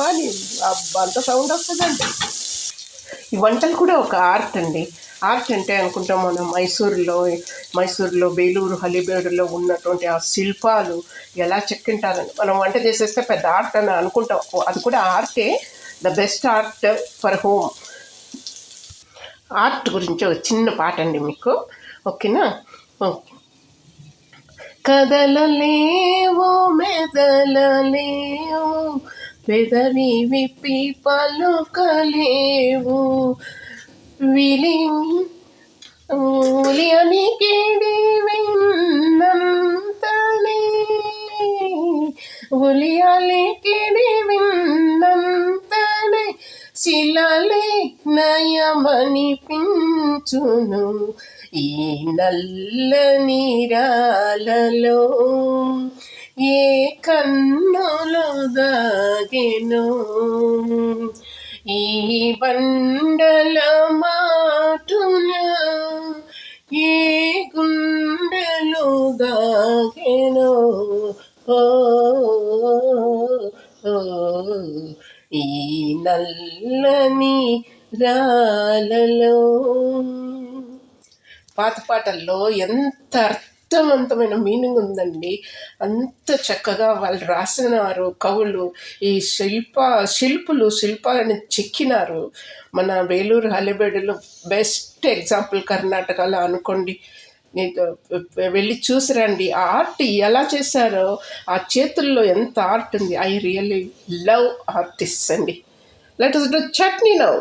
అని అంత సౌండ్ వస్తుందండి. ఈ వంటలు కూడా ఒక ఆర్ట్ అండి. ఆర్ట్ అంటే అనుకుంటాం మనం మైసూరులో బేలూరు హలీబేడులో ఉన్నటువంటి ఆ శిల్పాలు ఎలా చెక్కింటారని మనం వంట చేసేస్తే పెద్ద ఆర్ట్ అని అనుకుంటాం. అది కూడా ఆర్టే, the best art for home. Art గురించి ఒక చిన్న పాట అండి మీకు, ఓకేనా? కదలలేవు మెదలలేవు, పెదవి విప్పి పలుకలేవు, ఉలియనికిడి విన్నంతనే, ఉలియలికిడి విన్నంతనే, శిలలే నయమనిపించును ఈ నల్లని రాలలో, ఏ కన్నులు దాగెను ఈ బండల మాటున, ఏ గుండెలు దాగెను ఈ నల్లని రాలలో. పాత పాటల్లో ఎంత అర్థవంతమైన మీనింగ్ ఉందండి. అంత చక్కగా వాళ్ళు రాసినారు కవులు. ఈ శిల్పాలను చెక్కినారు. మన వేలూరు హలేబేడులో బెస్ట్ ఎగ్జాంపుల్ కర్ణాటకలో అనుకోండి. వెళ్ళి చూసిరండి ఆ ఆర్ట్ ఎలా చేశారో. ఆ చేతుల్లో ఎంత ఆర్ట్ ఉంది. ఐ రియల్లీ లవ్ ఆర్టిస్ట్ అండి. Let us do chutney now.